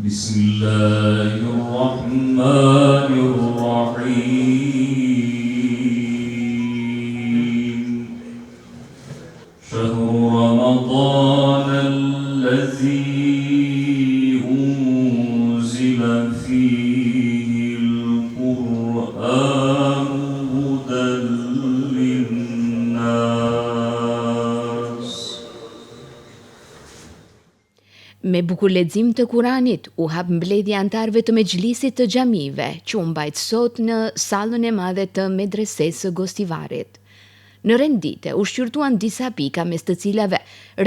بسم الله الرحمن الرحيم شهر رمضان الذي أنزل فيه القرآن هدى للناس. Me bukurlexim të Kuranit u hap mbledhja antarëve të mexhlisit të xhamive, që u mbajt sot në sallën e madhe të medresesë së Gostivarit. Në rendite u shqyrtuan disa pika mes të cilave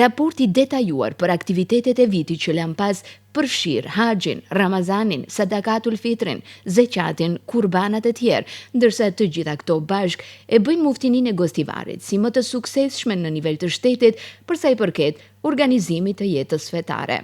raporti detajuar për aktivitetet e vitit që lan pas përfshir haxhin, Ramazanin, sadakatul fitrin, zeqatin, kurbanat e tjerë, ndërsa të gjitha këto bashk e bëjnë muftininë e Gostivarit si më të suksesshme në nivel të shtetit për sa i përket organizimit të jetës fetare.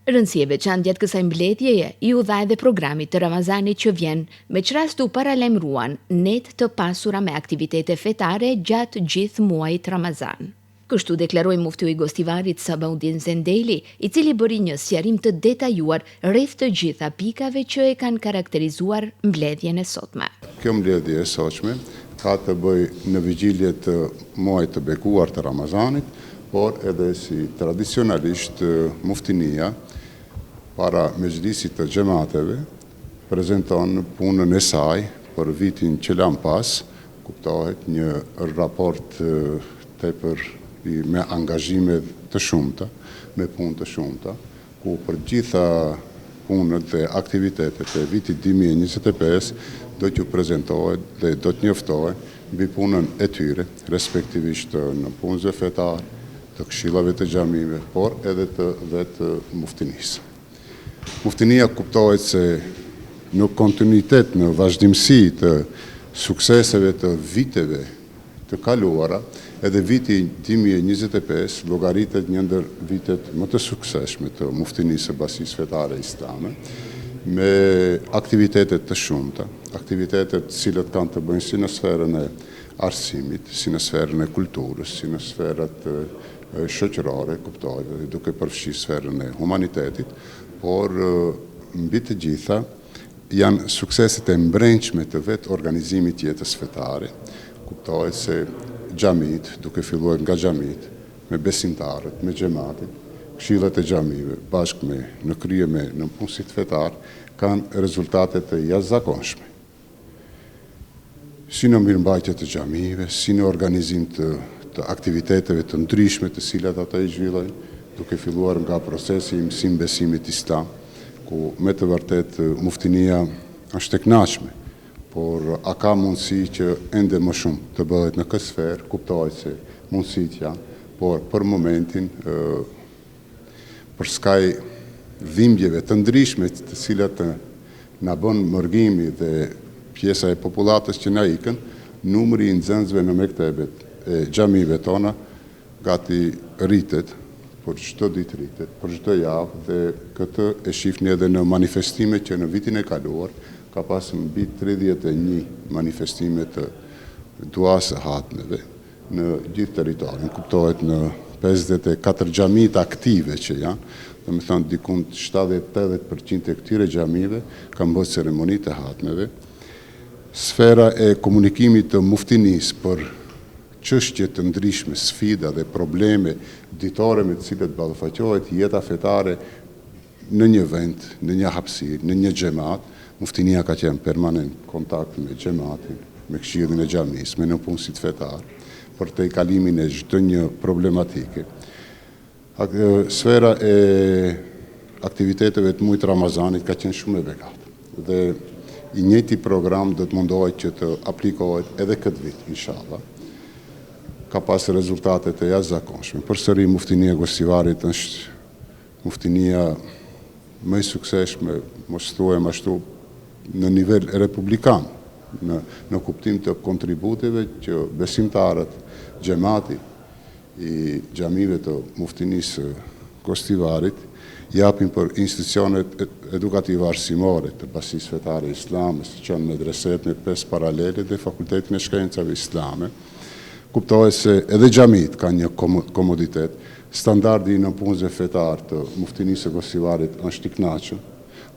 Rëndësi e veçantë gjatë kësaj mbledhjeje i u dha edhe programit të Ramazanit që vjen, me çrast u paralajmëruan net të pasura me aktivitete fetare gjatë gjithë muajit Ramazan. Kështu deklaroi muftiu i Gostivarit Sabaudin Zendeli, i cili bëri një sqarim të detajuar rreth të gjitha pikave që e kanë karakterizuar mbledhjen e sotme. Kjo mbledhje e sotme ka të bëjë në vigjilje të muajit të bekuar të Ramazanit, por edhe si tradicionalisht muftinia para mexhlisit të xhamateve prezanton punën e saj për vitin që lan pas, kuptohet një raport tepër me angazhime të shumta, me punë të shumta, ku për gjitha punët dhe aktivitetet e vitit 2025 do t'ju prezentohet dhe do të njoftohet mbi punën e tyre, respektivisht në punëve fetare, të këshillave të xhamive, por edhe të vetë muftinisë. Muftinia kuptohet se në kontinuitet, në vazhdimsi të sukseseve të viteve të kaluara, edhe viti 2025 llogaritet një ndër vitet më të suksesshme të muftinisë së Basisë Fetare Islame, me aktivitetet të shumta, aktivitetet cilët kanë të bëjnë si në sferën e arsimit, si në sferën e kulturës, si në sferat shoqërore, kuptohet, duke përfshirë sferën e humanitetit, por mbi të gjitha janë sukseset e mbrëmshme të vetë organizimit jetës fetare. Kuptohet se xhamit, duke filluar nga xhamit, me besimtarët, me xhamatin, këshillat e xhamive, bashkë me në krye me në punësit fetar, kanë rezultate të jashtëzakonshme. Si në mirëmbajtje të xhamive, si në organizim të aktiviteteve të ndryshme të cilat ata i zhvillojnë, duke filluar nga procesi i mësim besimit islam, ku me të vërtet muftinia është e kënaqshme, por a ka mundësi që ende më shumë të bëhet në këtë sferë, kuptohet se mundësit janë, por për momentin për skaj dhimbjeve të ndryshme të cilat na bën mërgimi dhe pjesa e popullatës që na ikën, numri i nxënësve në mektebet e xhamive tona gati rritet, por çdo ditë rritet, për çdo javë, dhe këtë e shihni edhe në manifestime që në vitin e kaluar ka pas mbi 31 manifestime të duas së hatmeve në gjithë territorin, kuptohet në 54 xhamit aktive që janë, dhe me thënë dikun 70-80% e këtyre xhamive kanë bërë ceremonitë e hatmeve. Sfera e komunikimit të muftinisë për çështje të ndryshme, sfida dhe probleme ditore me të cilët ballafaqohet jeta fetare në një vend, në një hapësirë, në një xhamat, muftinia ka qenë permanent kontakt me xhamatin, me këshillin e xhamisë, me në punësit fetar, për të kalimin e çdo një problematike. Sfera e aktiviteteve të muajit Ramazanit ka qenë shumë e veçantë dhe i njëjti program do të mundohet që të aplikohet edhe këtë vit, inshallah. Ka pas rezultate të jashtëzakonshme. Përsëri muftinia e Gostivarit është muftinia më e suksesshme, mos thuajmë ashtu, në nivel republikan, në kuptim të kontributeve që besimtarët, xhamati i xhamive të muftinisë Gostivarit japin për institucionet edukative arsimore të Basisë Fetare Islame, që janë medreset me 5 paralele dhe Fakultetin e Shkencave Islame. Kuptohet se edhe xhamit ka një komoditet, standardi në punëve fetare të muftinisë së Gostivarit është i kënaqur,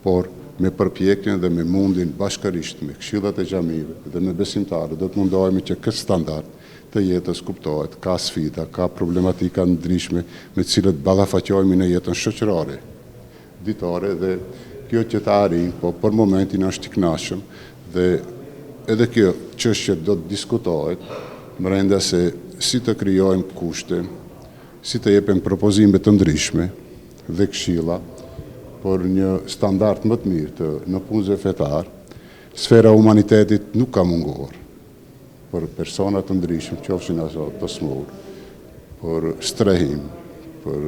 por me përpjekjen dhe me mundin bashkërisht me këshillat e xhamive dhe me besimtarët do të mundohemi që këtë standard të jetës kuptohet, ka sfida, ka problematika ndryshme me të cilët ballafaqohemi në jetën shoqërore, ditore dhe kjo që të arrijmë, po për momentin është i kënaqshëm dhe edhe kjo çështje do të diskutohet brenda se si të krijojmë kushte, si të jepim propozime të ndryshme dhe këshilla por një standard më të mirë në punëzve fetar, sfera humanitetit nuk ka munguar për persona të ndryshëm, qofshin ato të smur, për strehim, për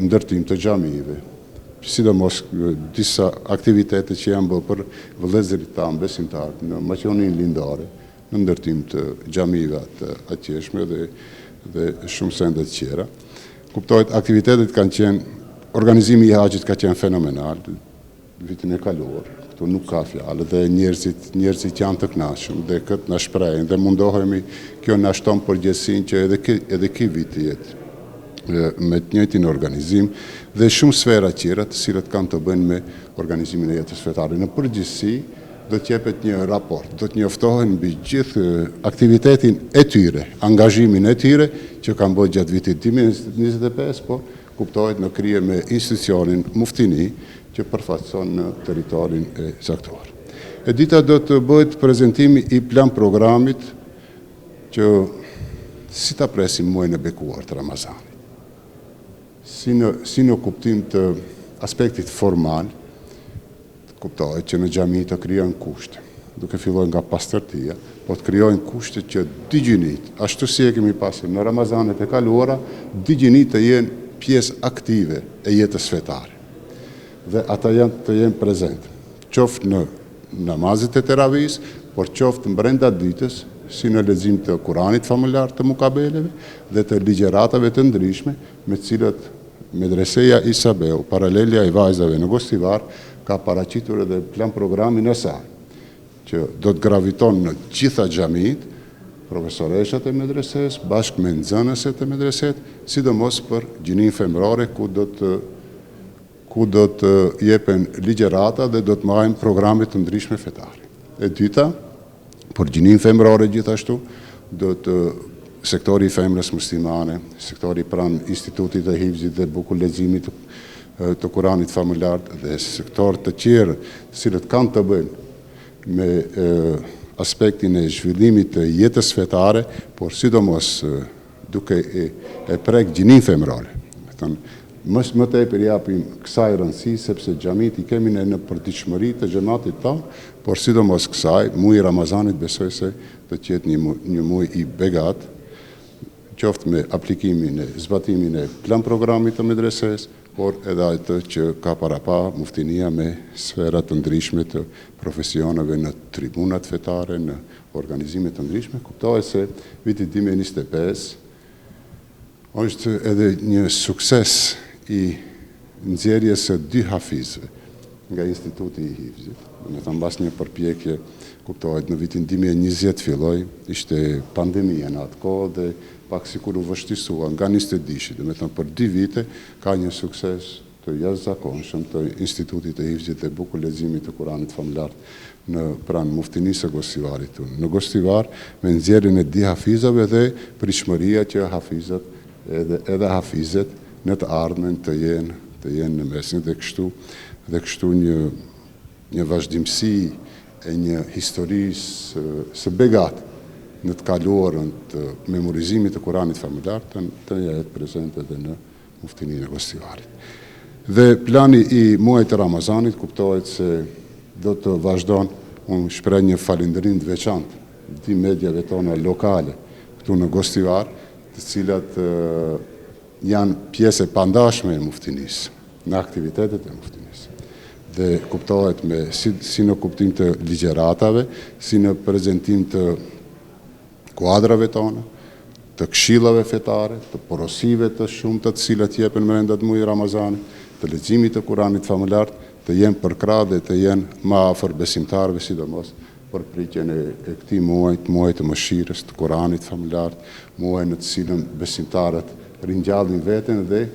ndërtim të xhamive, sidomos disa aktivitete që janë bërë për vëllezërit tanë besimtarë në Maqedoninë Lindore, në ndërtim të xhamive të atjeshme dhe shumë sende të tjera. Kuptohet, aktivitetet kanë qenë, organizimi i haxhit ka qenë fenomenal vitin e kaluar. Këtu nuk ka fjalë dhe njerëzit janë të kënaqshëm dhe këtë na shprehin dhe mundohemi, kjo na shton përgjegjësinë që edhe ky vit jetë me të njëjtin organizim dhe shumë sfera tjera të cilat kanë të bëjnë me organizimin e jetës fetare. Në përgjithësi do të jepet një raport, do të njoftohen mbi gjithë aktivitetin e tyre, angazhimin e tyre që kanë bërë gjatë vitit 2025, po kuptohet në krije me institucionin muftini që përfaqëson në territorin e caktuar. E dita do të bëhet prezantimi i plan programit që si ta presim muajin e bekuar të Ramazanit. Si në kuptim të aspektit formal, kuptohet që në xhami të krijojnë kushte, duke filluar nga pastërtia, po të krijojnë kushte që digjinit, ashtu si e kemi pasur në Ramazanet e kaluara, digjinit të jenë pjesë aktive e jetës fetare. Dhe ata të jenë prezent, qoftë në namazet e teravis, por qoftë në brenda ditës, si në lexim të Kuranit familjar të mukabeleve dhe të ligjeratave të ndryshme, me cilat Medreseja Isabeu, paralelja i vajzave në Gostivar, ka paraqitur edhe plan programin e saj, që do të graviton në gjitha xhamit, profesoreshat e medreses, bashkë me nxënëset e medreset, sidomos për gjinin femrore, ku do të jepen ligjerata dhe do të marrin programe të ndryshme fetare. E dyta, për gjinin femrore gjithashtu, do të sektori i femrës muslimane, sektori pranë Institutit të Hifzit dhe buku leximit të Kuranit familjar dhe sektor të tjerë, cilët kanë të bëjnë me aspektin e zhvillimit të jetës fetare, por sidomos duke e prek gjinin femrore. Më tepër japim kësaj rëndësi, sepse xhamit i kemi në përditshmëri të xhamatit tonë, por sidomos kësaj, muaji Ramazanit besoj se do të jetë një muaj i begat, qoftë me aplikimin e zbatimin e plan programit të medreses, por edhe atë që ka para pa muftinia me sferat të ndryshme të profesioneve në tribunat fetare, në organizimet të ndryshme. Kuptohet se viti 2025 është edhe një sukses i nxjerrjes së 2 hafizëve nga Instituti i Hifzit. Me thënë mbas një përpjekje, kuptohet në vitin 2020 filloi, ishte pandemia në atë kohë dhe pak sikur u vështirësua nga 20 dishit, dhe me thënë për 2 vite ka një sukses të jashtëzakonshëm të Institutit të Hifzit dhe buku leximit të Kuranit familjar në pranë muftinisë së Gostivarit. Në Gostivar me nxjerrjen e 2 hafizave dhe pritshmëria që hafizat edhe hafizet në të ardhmen të jenë në mesin dhe kështu një vazhdimsi e një historisë së begatë në të kaluarën të memorizimit të Kuranit familjar të jetë prezent edhe në muftininë e Gostivarit. Dhe plani i muajit të Ramazanit kuptohet se do të vazhdon, unë shpreh një falënderim të veçantë di mediave tona lokale këtu në Gostivar, të cilat janë pjesë e pandashme e muftinisë, në aktivitetet e muftinisë. Dhe kuptohet si në kuptim të ligjeratave, si në prezentim të kuadrave tona, të këshillave fetare, të porosive të shumta të cilat jepen brenda të muajit Ramazanit, të leximit të Kuranit familjar, të jenë përkrah dhe të jenë më afër besimtarëve, sidomos për pritjen e këtij muajit të mëshirës, të Kuranit familjar, muaj në të cilën besimtarët ringjallin veten dhe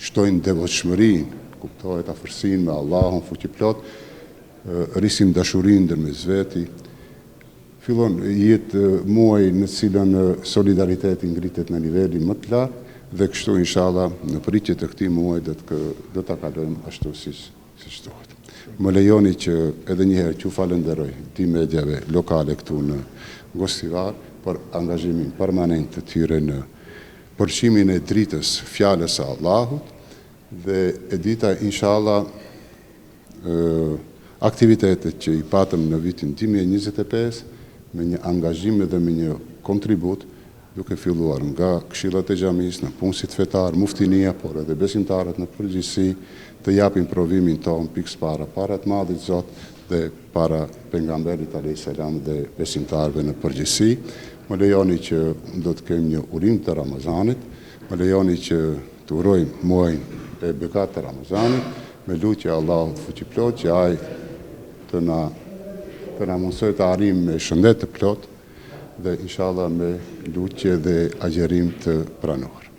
shtojnë devotshmërinë kuptohet afërsinë me Allahun fuqiplot, rrisim dashurinë ndërmes veti. Fillon jetë muaj në cilën solidariteti ngritet në nivelin më të lartë dhe kështu inshallah në pritje të këtij muaji do ta kalojmë ashtu siç duhet. Më lejoni që edhe një herë t'ju falenderoj ti mediave lokale këtu në Gostivar për angazhimin permanent të tyre në përqimin e dritës fjalës së Allahut dhe e dita inshallah aktivitetet që i patëm në vitin 2025 me një angazhim dhe me një kontribut duke filluar nga këshillat e xhamisë, në punësit fetar, muftinia, por edhe besimtarët në përgjithësi të japin provimin tonë pikës para të madhit Zot dhe para pejgamberit alayhis salam dhe besimtarëve në përgjithësi. Më lejoni që do të kemi një urim të Ramazanit, më lejoni që të urojmë muajin e bekat të Ramazanit me lutje Allahut fuqiplot që ai të na mundsoj të arrijmë me shëndet të plot dhe inshallah me lutje dhe agjerim të pranuar.